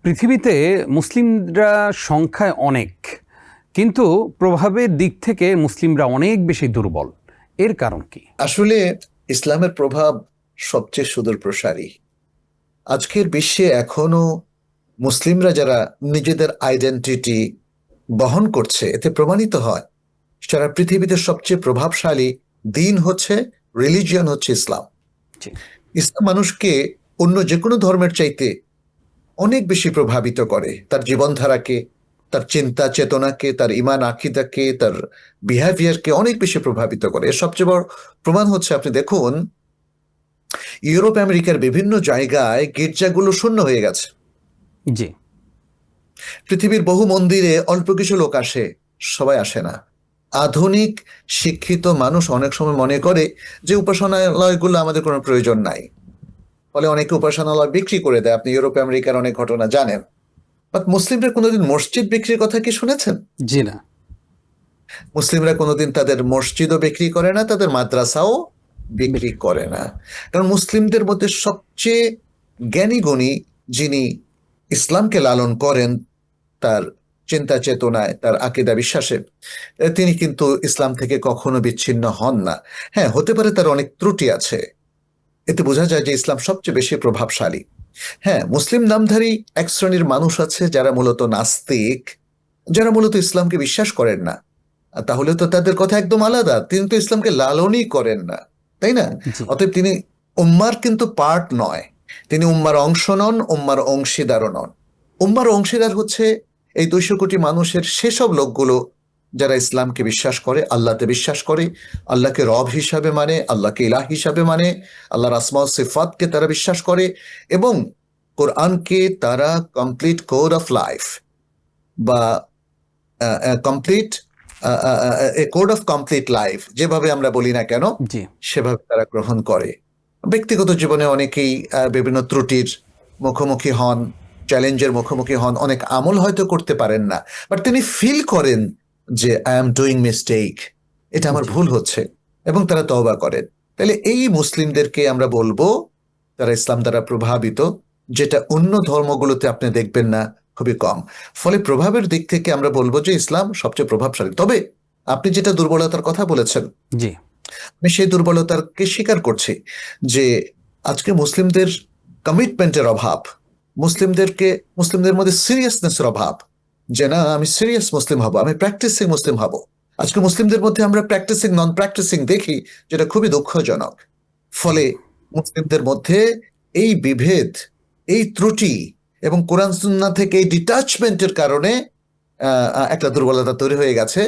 পৃথিবীতে মুসলিমরা সংখ্যায় অনেক, কিন্তু প্রভাবের দিক থেকে মুসলিমরা অনেক বেশি দুর্বল। এর কারণ কি? আসলে ইসলামের প্রভাব সবচেয়ে সুদূর প্রসারী। আজকের বিশ্বে এখনো মুসলিমরা যারা নিজেদের আইডেন্টিটি বহন করছে, এতে প্রমাণিত হয় সারা পৃথিবীতে সবচেয়ে প্রভাবশালী দিন হচ্ছে, রিলিজিয়ন হচ্ছে ইসলাম। ইসলাম মানুষকে অন্য যে কোনো ধর্মের চাইতে অনেক বেশি প্রভাবিত করে, তার জীবনধারাকে, তার চিন্তা চেতনাকে, তার ইমান আকিদাকে, তার বিহেভিয়ারকে অনেক বেশি প্রভাবিত করে। এর সবচেয়ে বড় প্রমাণ হচ্ছে, আপনি দেখুন ইউরোপ আমেরিকার বিভিন্ন জায়গায় গির্জাগুলো শূন্য হয়ে গেছে। জি, পৃথিবীর বহু মন্দিরে অল্প কিছু লোক আসে, সবাই আসে না। আধুনিক শিক্ষিত মানুষ অনেক সময় মনে করে যে উপাসনালয়গুলো আমাদের কোনো প্রয়োজন নাই, ফলে অনেকে উপাসনালয় বিক্রি করে দেয়। আপনি ইউরোপ আমেরিকার অনেক ঘটনা জানেন। বাট মুসলিমরা কোনোদিন মসজিদ বিক্রির কথা কি শুনেছেন? জি না। মুসলিমরা কোনোদিন তাদের মসজিদও বিক্রি করে না, তাদের মাদ্রাসাও বিক্রি করে না। কারণ মুসলিমদের মধ্যে সবচেয়ে জ্ঞানী গুণী যিনি ইসলামকে লালন করেন তার চিন্তা চেতনায়, তার আকিদা বিশ্বাসে, তিনি কিন্তু ইসলাম থেকে কখনো বিচ্ছিন্ন হন না। হ্যাঁ, হতে পারে তার অনেক ত্রুটি আছে, এতে বোঝা যায় যে ইসলাম সবচেয়ে বেশি প্রভাবশালী। হ্যাঁ, মুসলিম নামধারী এক শ্রেণীর মানুষ আছে যারা মূলত নাস্তিক, যারা মূলত ইসলামকে বিশ্বাস করেন না। তাহলে তো তাদের কথা একদম আলাদা। তিনি তো ইসলামকে লালনই করেন না, তাই না? অতএব তিনি উম্মার কিন্তু পার্ট নয়, তিনি উম্মার অংশ নন, উম্মার অংশীদারও নন। উম্মার অংশীদার হচ্ছে এই 200 কোটি মানুষের সেসব লোকগুলো যারা ইসলামকে বিশ্বাস করে, আল্লাহতে বিশ্বাস করে, আল্লাহকে রব হিসাবে মানে, আল্লাহকে ইলাহ হিসাবে মানে, আল্লাহর আসমা ও সিফাতকে তারা বিশ্বাস করে, এবং কোরআনকে তারা কমপ্লিট কোড অফ লাইফ বা complete code of complete life যেভাবে আমরা বলি না কেন, সেভাবে তারা গ্রহণ করে। ব্যক্তিগত জীবনে অনেকেই বিভিন্ন ত্রুটির মুখোমুখি হন, চ্যালেঞ্জের মুখোমুখি হন, অনেক আমল হয়তো করতে পারেন না, বাট তিনি ফিল করেন যে আই এম ডুইং মিস্টেক, এটা আমার ভুল হচ্ছে, এবং তারা তওবা করেন। তাহলে এই মুসলিমদেরকে আমরা বলবো তারা ইসলাম দ্বারা প্রভাবিত, যেটা অন্য ধর্মগুলোতে আপনি দেখবেন না, খুবই কম। ফলে প্রভাবের দিক থেকে আমরা বলবো যে ইসলাম সবচেয়ে প্রভাবশালী। তবে আপনি যেটা দুর্বলতার কথা বলেছেন, জি, আমি সেই দুর্বলতাকে স্বীকার করছি যে আজকে মুসলিমদের কমিটমেন্টের অভাব, মুসলিমদের মধ্যে সিরিয়াসনেসের অভাব, যে না আমি সিরিয়াস মুসলিম হব, আমি প্র্যাকটিসিং মুসলিম হব। আজকে মুসলিমদের মধ্যে আমরা প্র্যাকটিসিং নন প্র্যাকটিসিং দেখি, যেটা খুবই দুঃখজনক। ফলে মুসলিমদের মধ্যে এই বিভেদ, এই ত্রুটি এবং কোরআন সুন্নাহ থেকে এই ডিটাচমেন্টের কারণে একটা দুর্বলতা তৈরি হয়ে গেছে,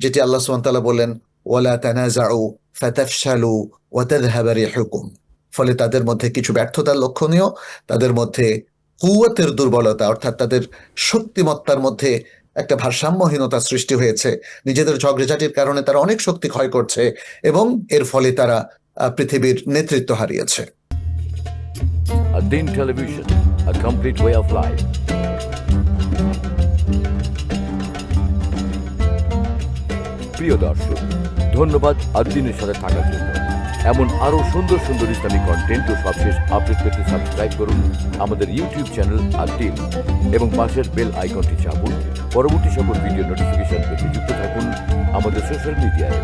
যেটি আল্লাহ সুবহানাহু ওয়া তাআলা বলেন ওয়ালা তানাজাউ ফাতাফশালু ওয়া তাযহাবা রিহুকুম। ফলে তাদের মধ্যে কিছু ব্যর্থতার লক্ষণীয়, তাদের মধ্যে কুওয়াতের দুর্বলতা, অর্থাৎ তাদের শক্তিমত্তার মধ্যে একটা ভারসাম্যহীনতা সৃষ্টি হয়েছে। নিজেদের ঝগড়াঝাটির কারণে তারা অনেক শক্তি ক্ষয় করছে, এবং এর ফলে তারা পৃথিবীর নেতৃত্ব হারিয়েছে। Ad-Din Television, a complete way of life. প্রিয় দর্শক, ধন্যবাদ ad-Din-এর সাথে থাকার জন্য। এমন আরো সুন্দর সুন্দর ইসলামিক কন্টেন্ট ও সবশেষ আপডেট পেতে সাবস্ক্রাইব করুন আমাদের ইউটিউব চ্যানেল ad-Din এবং পাশের বেল আইকনটি চাপুন। পরবর্তী সকল ভিডিও নোটিফিকেশন পেতে যুক্ত থাকুন আমাদের সোশ্যাল মিডিয়ায়।